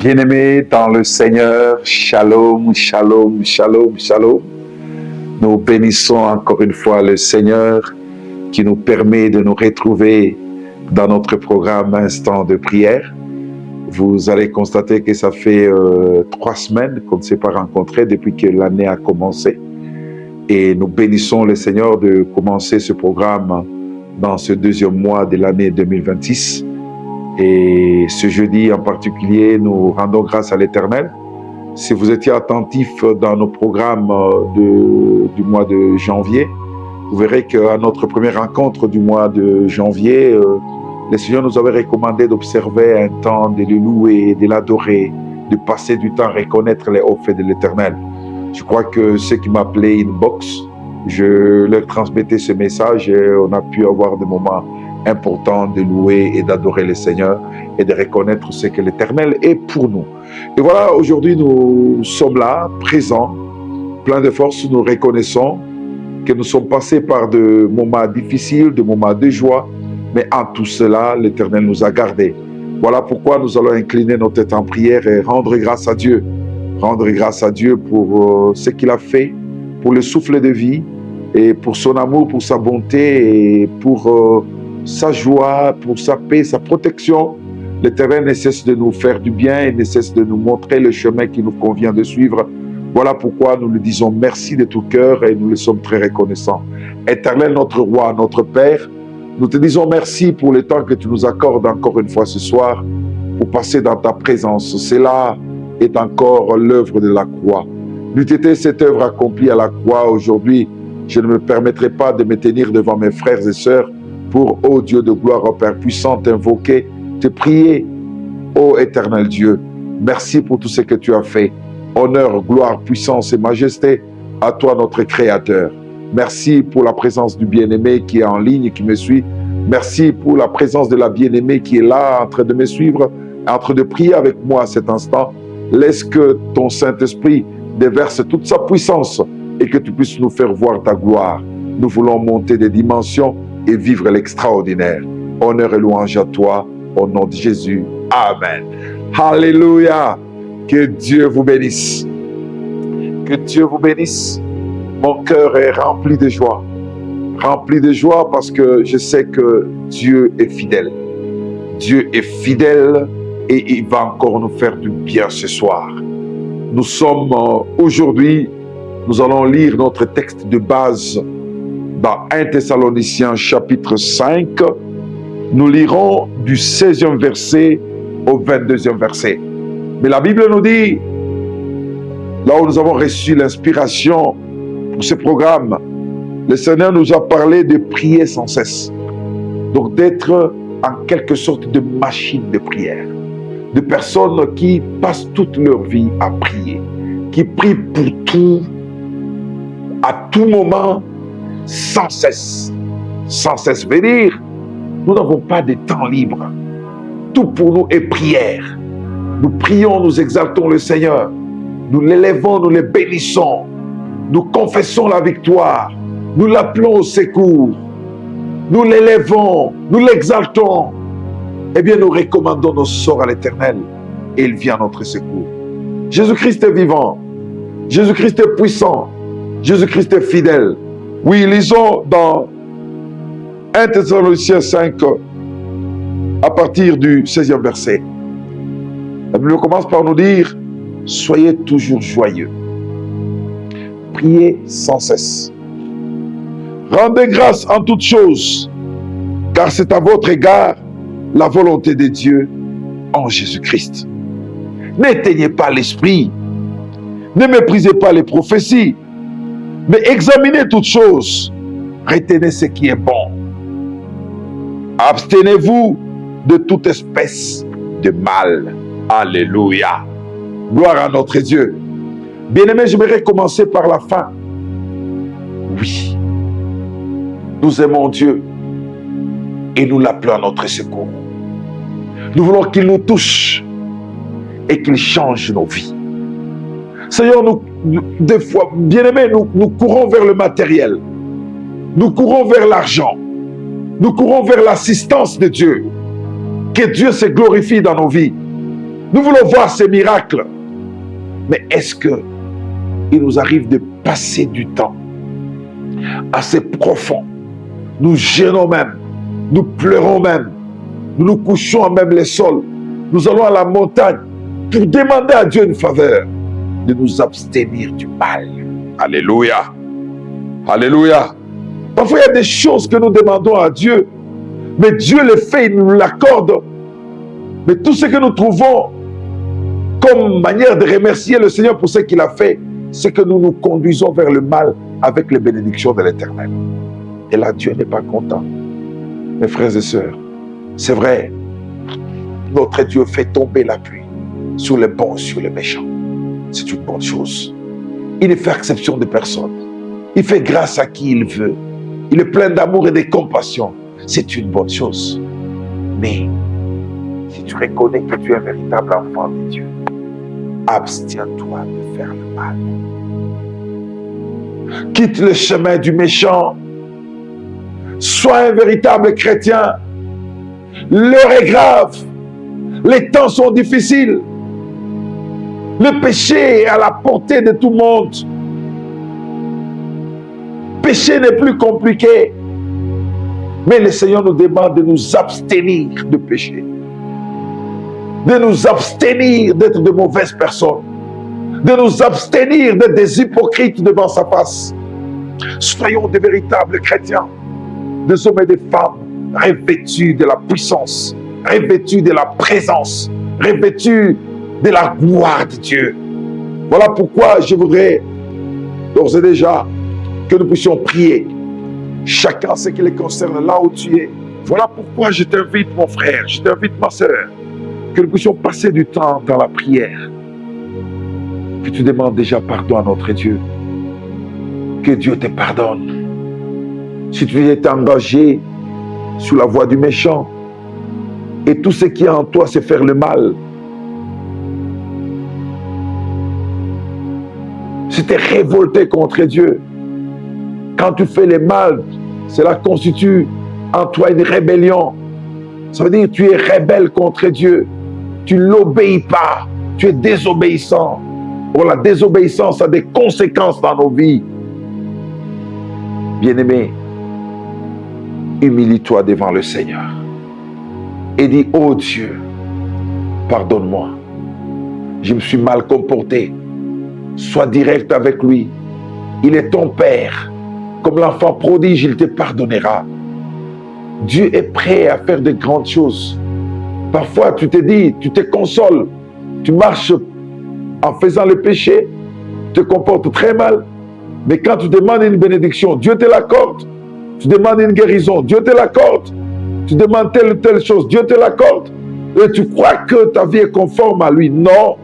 Bien-aimés dans le Seigneur, shalom, shalom, shalom, shalom. Nous bénissons encore une fois le Seigneur qui nous permet de nous retrouver dans notre programme Instant de prière. Vous allez constater que ça fait 3 semaines qu'on ne s'est pas rencontrés depuis que l'année a commencé. Et nous bénissons le Seigneur de commencer ce programme dans ce deuxième mois de l'année 2026. Et ce jeudi en particulier, nous rendons grâce à l'Éternel. Si vous étiez attentifs dans nos programmes du mois de janvier, vous verrez qu'à notre première rencontre du mois de janvier, le Seigneur nous avait recommandé d'observer un temps de le louer, de l'adorer, de passer du temps à reconnaître les hauts faits de l'Éternel. Je crois que ceux qui m'appelaient inbox, je leur transmettais ce message et on a pu avoir des moments important de louer et d'adorer le Seigneur et de reconnaître ce que l'Éternel est pour nous. Et voilà, aujourd'hui nous sommes là, présents, pleins de force. Nous reconnaissons que nous sommes passés par de moments difficiles, de moments de joie, mais en tout cela, l'Éternel nous a gardés. Voilà pourquoi nous allons incliner nos têtes en prière et rendre grâce à Dieu. Rendre grâce à Dieu pour ce qu'il a fait, pour le souffle de vie et pour son amour, pour sa bonté et pour sa joie, pour sa paix, sa protection. L'Éternel ne cesse de nous faire du bien et ne cesse de nous montrer le chemin qui nous convient de suivre. Voilà pourquoi nous lui disons merci de tout cœur et nous le sommes très reconnaissants. Éternel, notre roi, notre Père, nous te disons merci pour le temps que tu nous accordes encore une fois ce soir pour passer dans ta présence. Cela est encore l'œuvre de la croix. N'eût été cette œuvre accomplie à la croix aujourd'hui, je ne me permettrai pas de me tenir devant mes frères et sœurs pour, ô Dieu de gloire, ô Père puissant, t'invoquer, te prier, ô éternel Dieu. Merci pour tout ce que tu as fait. Honneur, gloire, puissance et majesté à toi, notre Créateur. Merci pour la présence du bien-aimé qui est en ligne, qui me suit. Merci pour la présence de la bien-aimée qui est là, en train de me suivre, en train de prier avec moi à cet instant. Laisse que ton Saint-Esprit déverse toute sa puissance et que tu puisses nous faire voir ta gloire. Nous voulons monter des dimensions et vivre l'extraordinaire. Honneur et louange à toi, au nom de Jésus. Amen. Alléluia. Que Dieu vous bénisse. Que Dieu vous bénisse. Mon cœur est rempli de joie. Rempli de joie parce que je sais que Dieu est fidèle. Dieu est fidèle et il va encore nous faire du bien ce soir. Nous sommes aujourd'hui, nous allons lire notre texte de base dans 1 Thessaloniciens chapitre 5, nous lirons du 16e verset au 22e verset. Mais la Bible nous dit, là où nous avons reçu l'inspiration pour ce programme, le Seigneur nous a parlé de prier sans cesse. Donc d'être en quelque sorte de machine de prière. De personnes qui passent toute leur vie à prier. Qui prient pour tout, à tout moment, sans cesse. Sans cesse veut dire, nous n'avons pas de temps libre. Tout pour nous est prière. Nous prions, nous exaltons le Seigneur. Nous l'élèvons, nous le bénissons. Nous confessons la victoire. Nous l'appelons au secours. Nous l'élèvons, nous l'exaltons. Eh bien, nous recommandons nos sorts à l'Éternel et il vient à notre secours. Jésus-Christ est vivant. Jésus-Christ est puissant. Jésus-Christ est fidèle. Oui, lisons dans 1 Thessaloniciens 5, à partir du 16e verset. La Bible commence par nous dire, soyez toujours joyeux. Priez sans cesse. Rendez grâce en toutes choses, car c'est à votre égard la volonté de Dieu en Jésus-Christ. N'éteignez pas l'esprit, ne méprisez pas les prophéties, mais examinez toutes choses, retenez ce qui est bon. Abstenez-vous de toute espèce de mal. Alléluia. Gloire à notre Dieu. Bien-aimés, j'aimerais commencer par la fin. Oui, nous aimons Dieu et nous l'appelons à notre secours. Nous voulons qu'il nous touche et qu'il change nos vies. Seigneur, des fois, bien-aimés, nous courons vers le matériel. Nous courons vers l'argent. Nous courons vers l'assistance de Dieu. Que Dieu se glorifie dans nos vies. Nous voulons voir ces miracles. Mais est-ce que il nous arrive de passer du temps assez profond? Nous gênons même, nous pleurons même, nous nous couchons à même les sols. Nous allons à la montagne pour demander à Dieu une faveur, de nous abstenir du mal. Alléluia. Alléluia. Parfois, il y a des choses que nous demandons à Dieu, mais Dieu les fait, il nous l'accorde. Mais tout ce que nous trouvons comme manière de remercier le Seigneur pour ce qu'il a fait, c'est que nous nous conduisons vers le mal avec les bénédictions de l'Éternel. Et là, Dieu n'est pas content. Mes frères et sœurs, c'est vrai, notre Dieu fait tomber la pluie sur les bons et sur les méchants. C'est une bonne chose. Il ne fait exception de personne. Il fait grâce à qui il veut. Il est plein d'amour et de compassion. C'est une bonne chose. Mais si tu reconnais que tu es un véritable enfant de Dieu, abstiens-toi de faire le mal. Quitte le chemin du méchant. Sois un véritable chrétien. L'heure est grave. Les temps sont difficiles. Le péché est à la portée de tout le monde. Péché n'est plus compliqué. Mais le Seigneur nous demande de nous abstenir de péché. De nous abstenir d'être de mauvaises personnes. De nous abstenir d'être des hypocrites devant sa face. Soyons de véritables chrétiens. Des hommes et des femmes revêtus de la puissance, revêtus de la présence, revêtus de la gloire de Dieu. Voilà pourquoi je voudrais d'ores et déjà que nous puissions prier chacun ce qui les concerne là où tu es. Voilà pourquoi je t'invite mon frère, je t'invite ma sœur, que nous puissions passer du temps dans la prière, que tu demandes déjà pardon à notre Dieu, que Dieu te pardonne. Si tu es engagé sous la voie du méchant et tout ce qui est en toi c'est faire le mal, si tu es révolté contre Dieu, quand tu fais le mal, cela constitue en toi une rébellion. Ça veut dire que tu es rebelle contre Dieu. Tu ne l'obéis pas. Tu es désobéissant. Or, la désobéissance a des conséquences dans nos vies. Bien-aimé, humilie-toi devant le Seigneur et dis: oh Dieu, pardonne-moi. Je me suis mal comporté. Sois direct avec lui. Il est ton Père. Comme l'enfant prodige, il te pardonnera. Dieu est prêt à faire de grandes choses. Parfois, tu te dis, tu te consoles. Tu marches en faisant le péché. Tu te comportes très mal. Mais quand tu demandes une bénédiction, Dieu te l'accorde. Tu demandes une guérison, Dieu te l'accorde. Tu demandes telle ou telle chose, Dieu te l'accorde. Et tu crois que ta vie est conforme à lui. Non.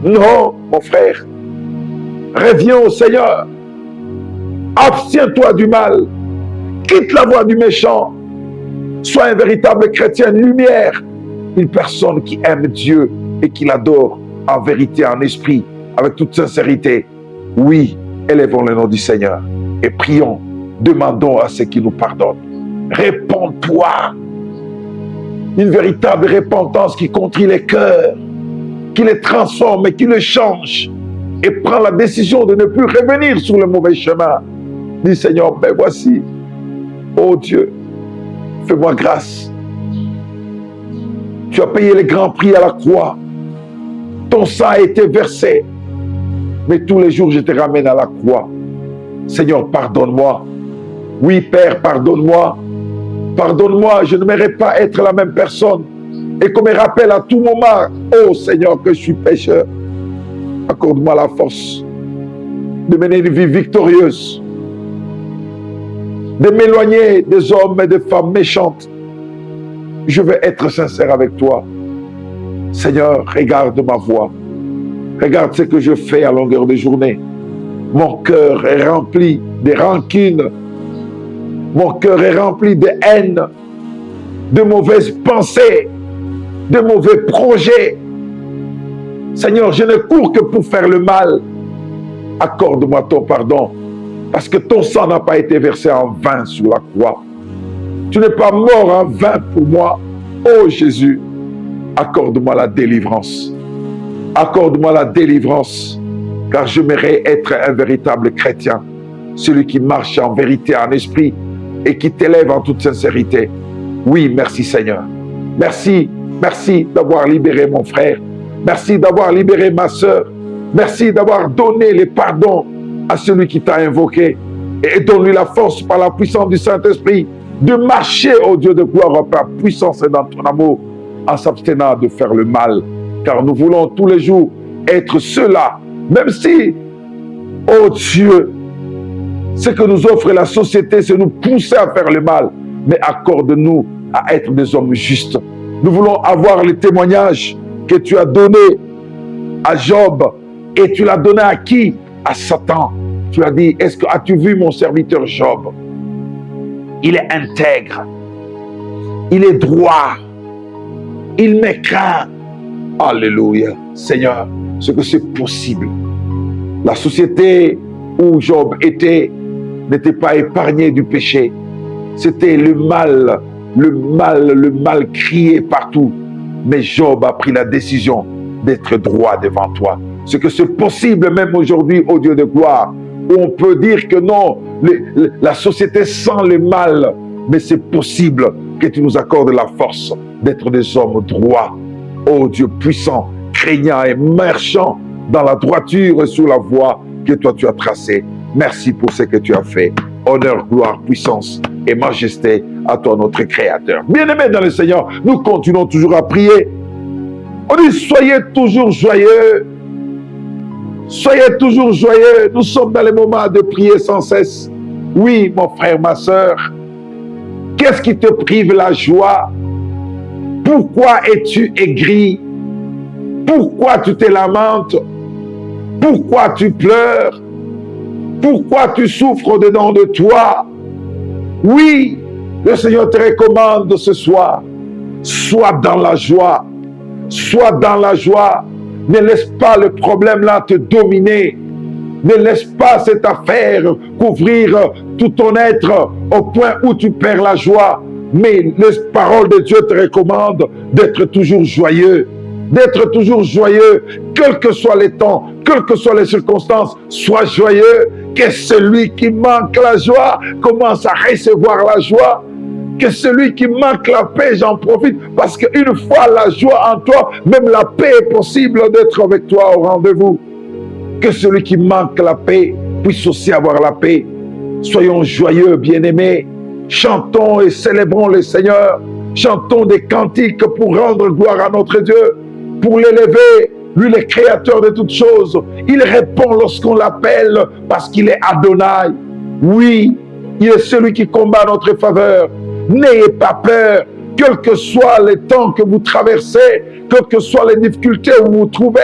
Non, mon frère. Reviens au Seigneur. Abstiens-toi du mal. Quitte la voie du méchant. Sois un véritable chrétien, une lumière. Une personne qui aime Dieu et qui l'adore en vérité, en esprit, avec toute sincérité. Oui, élevons le nom du Seigneur et prions. Demandons à ceux qui nous pardonnent. Répands-toi. Une véritable repentance qui contrit les cœurs, qui les transforme et qui les change. Et prends la décision de ne plus revenir sur le mauvais chemin. Dis: Seigneur, ben voici. Oh Dieu, fais-moi grâce. Tu as payé le grand prix à la croix. Ton sang a été versé. Mais tous les jours, je te ramène à la croix. Seigneur, pardonne-moi. Oui, Père, pardonne-moi. Pardonne-moi, je ne mérite pas être la même personne. Et qu'on me rappelle à tout moment, oh Seigneur, que je suis pécheur. Accorde-moi la force de mener une vie victorieuse, de m'éloigner des hommes et des femmes méchantes. Je veux être sincère avec toi. Seigneur, regarde ma voix. Regarde ce que je fais à longueur de journée. Mon cœur est rempli de rancune. Mon cœur est rempli de haine, de mauvaises pensées, de mauvais projets. Seigneur, je ne cours que pour faire le mal. Accorde-moi ton pardon, parce que ton sang n'a pas été versé en vain sur la croix. Tu n'es pas mort en vain pour moi. Oh Jésus, accorde-moi la délivrance. Accorde-moi la délivrance, car j'aimerais être un véritable chrétien, celui qui marche en vérité, en esprit, et qui t'élève en toute sincérité. Oui, merci Seigneur. Merci, merci d'avoir libéré mon frère. Merci d'avoir libéré ma sœur. Merci d'avoir donné les pardons à celui qui t'a invoqué. Et donne-lui la force par la puissance du Saint-Esprit de marcher, ô Dieu de gloire, par puissance et dans ton amour, en s'abstenant de faire le mal. Car nous voulons tous les jours être ceux-là, même si, ô Dieu, ce que nous offre la société, c'est nous pousser à faire le mal. Mais accorde-nous à être des hommes justes. Nous voulons avoir les témoignages que tu as donnés à Job. Et tu l'as donné à qui? À Satan. Tu as dit, as-tu vu mon serviteur Job? Il est intègre. Il est droit. Il me craint. Alléluia. Seigneur, ce que c'est possible. La société où Job était n'était pas épargnée du péché. C'était le mal crié partout. Mais Job a pris la décision d'être droit devant toi. Ce que c'est possible même aujourd'hui, ô Dieu de gloire, où on peut dire que non, la société sent le mal, mais c'est possible que tu nous accordes la force d'être des hommes droits, ô Dieu puissant, craignant et marchant dans la droiture et sur la voie que toi tu as tracée. Merci pour ce que tu as fait. Honneur, gloire, puissance et majesté à toi, notre Créateur. Bien-aimés dans le Seigneur, nous continuons toujours à prier. On dit, soyez toujours joyeux. Soyez toujours joyeux. Nous sommes dans les moments de prier sans cesse. Oui, mon frère, ma soeur. Qu'est-ce qui te prive la joie? Pourquoi es-tu aigri? Pourquoi tu te lamentes? Pourquoi tu pleures? Pourquoi tu souffres au-dedans de toi? Oui, le Seigneur te recommande ce soir. Sois dans la joie. Sois dans la joie. Ne laisse pas le problème là te dominer. Ne laisse pas cette affaire couvrir tout ton être au point où tu perds la joie. Mais la parole de Dieu te recommande d'être toujours joyeux. D'être toujours joyeux, quels que soient les temps, quelles que soient les circonstances, sois joyeux. Que celui qui manque la joie commence à recevoir la joie. Que celui qui manque la paix, j'en profite, parce qu'une fois la joie en toi, même la paix est possible d'être avec toi au rendez-vous. Que celui qui manque la paix puisse aussi avoir la paix. Soyons joyeux, bien-aimés. Chantons et célébrons le Seigneur. Chantons des cantiques pour rendre gloire à notre Dieu, pour l'élever. Lui, le créateur de toutes choses. Il répond lorsqu'on l'appelle parce qu'il est Adonai. Oui, il est celui qui combat en notre faveur. N'ayez pas peur, quels que soient les temps que vous traversez, quelles que soient les difficultés où vous vous trouvez.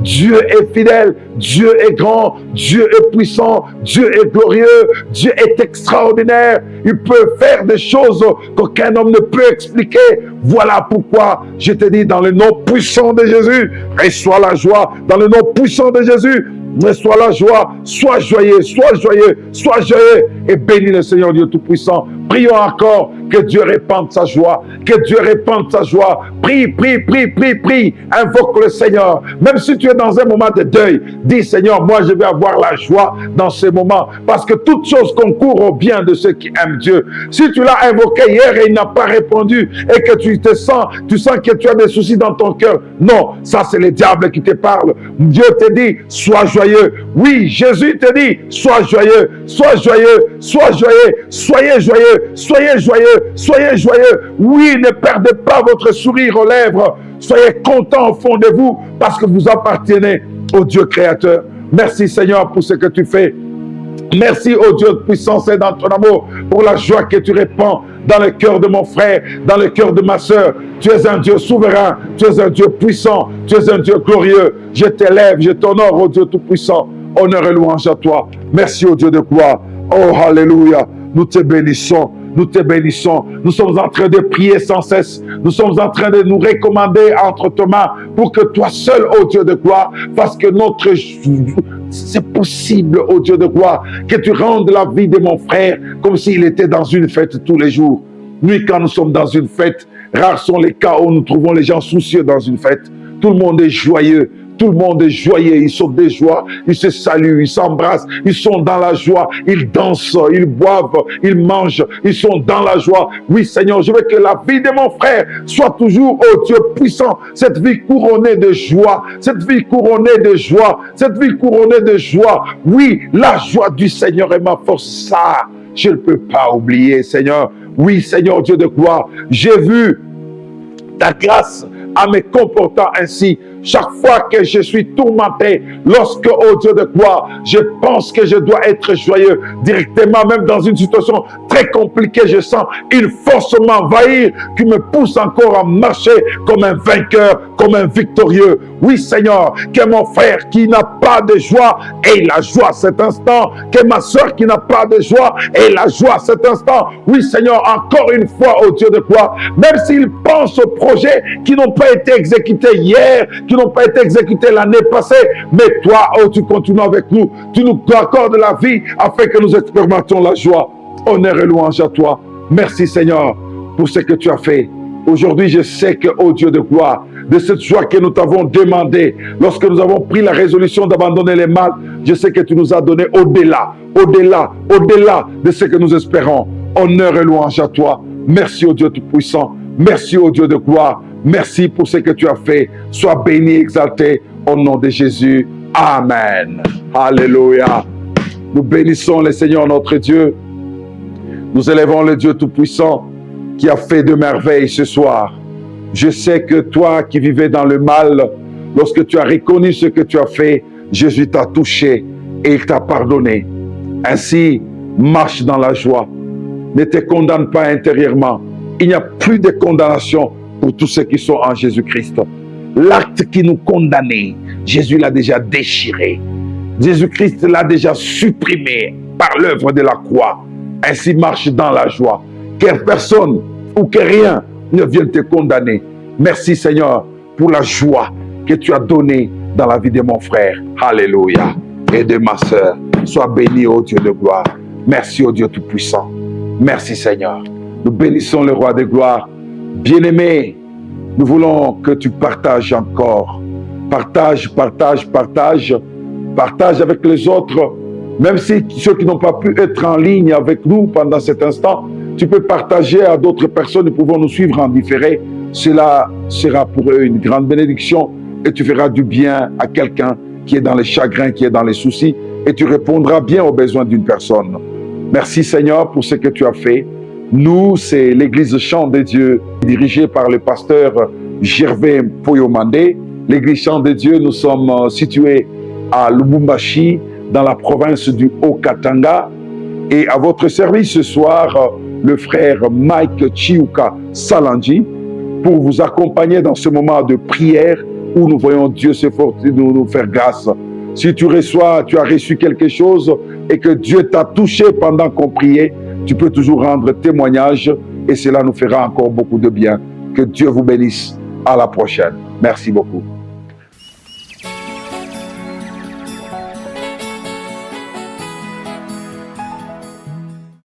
Dieu est fidèle, Dieu est grand, Dieu est puissant, Dieu est glorieux, Dieu est extraordinaire. Il peut faire des choses qu'aucun homme ne peut expliquer. Voilà pourquoi je te dis, dans le nom puissant de Jésus, reçois la joie. Dans le nom puissant de Jésus, reçois la joie. Sois joyeux, sois joyeux, sois joyeux et bénis le Seigneur Dieu Tout-Puissant. Prions encore que Dieu répande sa joie, que Dieu répande sa joie. Prie, prie, prie, prie, prie. Invoque le Seigneur. Même si tu es dans un moment de deuil, dis Seigneur, moi je vais avoir la joie dans ces moments, parce que toutes choses concourent au bien de ceux qui aiment Dieu. Si tu l'as invoqué hier et il n'a pas répondu et que tu sens que tu as des soucis dans ton cœur, non, ça c'est le diable qui te parle. Dieu te dit, sois joyeux. Oui, Jésus te dit, sois joyeux, sois joyeux, sois joyeux, soyez joyeux, soyez joyeux, soyez joyeux. Oui, ne perdez pas votre sourire aux lèvres. Soyez contents au fond de vous parce que vous appartenez au Dieu créateur. Merci Seigneur pour ce que tu fais. Merci au Dieu de puissance et dans ton amour pour la joie que tu répands dans le cœur de mon frère, dans le cœur de ma soeur. Tu es un Dieu souverain, tu es un Dieu puissant, tu es un Dieu glorieux. Je t'élève, je t'honore au Dieu tout-puissant. Honneur et louange à toi. Merci au Dieu de gloire. Oh, alléluia. Nous te bénissons. Nous te bénissons. Nous sommes en train de prier sans cesse. Nous sommes en train de nous recommander entre tes mains pour que toi seul, ô Dieu de gloire, fasses que notre... C'est possible, ô Dieu de gloire, que tu rendes la vie de mon frère comme s'il était dans une fête tous les jours. Nous, quand nous sommes dans une fête, Rares sont les cas où nous trouvons les gens soucieux dans une fête. Tout le monde est joyeux. Tout le monde est joyeux, ils sont des joies, ils se saluent, ils s'embrassent, ils sont dans la joie, ils dansent, ils boivent, ils mangent, ils sont dans la joie. Oui Seigneur, je veux que la vie de mon frère soit toujours, oh Dieu puissant, cette vie couronnée de joie, cette vie couronnée de joie, cette vie couronnée de joie. Oui, la joie du Seigneur est ma force, ça, je ne peux pas oublier Seigneur. Oui Seigneur Dieu de gloire, j'ai vu ta grâce en me comportant ainsi. Chaque fois que je suis tourmenté, lorsque, oh Dieu de gloire, je pense que je dois être joyeux, directement, même dans une situation très compliquée, je sens une force m'envahir qui me pousse encore à marcher comme un vainqueur, comme un victorieux. Oui, Seigneur, que mon frère qui n'a pas de joie ait la joie à cet instant, que ma soeur qui n'a pas de joie ait la joie à cet instant. Oui, Seigneur, encore une fois, oh Dieu de gloire, même s'ils pensent aux projets qui n'ont pas été exécutés hier, qui n'ont pas été exécutés l'année passée, mais toi, oh, tu continues avec nous, tu nous accordes la vie afin que nous expérimentions la joie. Honneur et louange à toi. Merci Seigneur pour ce que tu as fait. Aujourd'hui, je sais que, oh Dieu de gloire, de cette joie que nous t'avons demandé, lorsque nous avons pris la résolution d'abandonner les mal, je sais que tu nous as donné au-delà, au-delà, au-delà de ce que nous espérons. Honneur et louange à toi. Merci, oh Dieu Tout-Puissant. Merci, oh Dieu de gloire. Merci pour ce que tu as fait. Sois béni, exalté au nom de Jésus. Amen. Alléluia. Nous bénissons le Seigneur notre Dieu. Nous élevons le Dieu Tout-Puissant qui a fait de merveilles ce soir. Je sais que toi qui vivais dans le mal, lorsque tu as reconnu ce que tu as fait, Jésus t'a touché et il t'a pardonné. Ainsi, marche dans la joie. Ne te condamne pas intérieurement. Il n'y a plus de condamnation pour tous ceux qui sont en Jésus-Christ. L'acte qui nous condamnait, Jésus l'a déjà déchiré. Jésus-Christ l'a déjà supprimé par l'œuvre de la croix. Ainsi marche dans la joie. Que personne ou que rien ne vienne te condamner. Merci Seigneur pour la joie que tu as donnée dans la vie de mon frère. Alléluia. Et de ma sœur. Sois béni, ô Dieu de gloire. Merci, ô Dieu Tout-Puissant. Merci Seigneur. Nous bénissons le Roi de gloire. Bien-aimé, nous voulons que tu partages encore. Partage, partage, partage. Partage avec les autres. Même si ceux qui n'ont pas pu être en ligne avec nous pendant cet instant, tu peux partager à d'autres personnes et pouvons nous suivre en différé. Cela sera pour eux une grande bénédiction et tu feras du bien à quelqu'un qui est dans les chagrins, qui est dans les soucis et tu répondras bien aux besoins d'une personne. Merci Seigneur pour ce que tu as fait. Nous, c'est l'église Chant de Dieu dirigée par le pasteur Gervais Poyomande. L'église Chant de Dieu, nous sommes situés à Lubumbashi, dans la province du Haut-Katanga. Et à votre service ce soir, le frère Mike Chiuka Salanji, pour vous accompagner dans ce moment de prière où nous voyons Dieu s'efforcer de nous faire grâce. Si tu as reçu quelque chose et que Dieu t'a touché pendant qu'on priait, tu peux toujours rendre témoignage et cela nous fera encore beaucoup de bien. Que Dieu vous bénisse. À la prochaine. Merci beaucoup.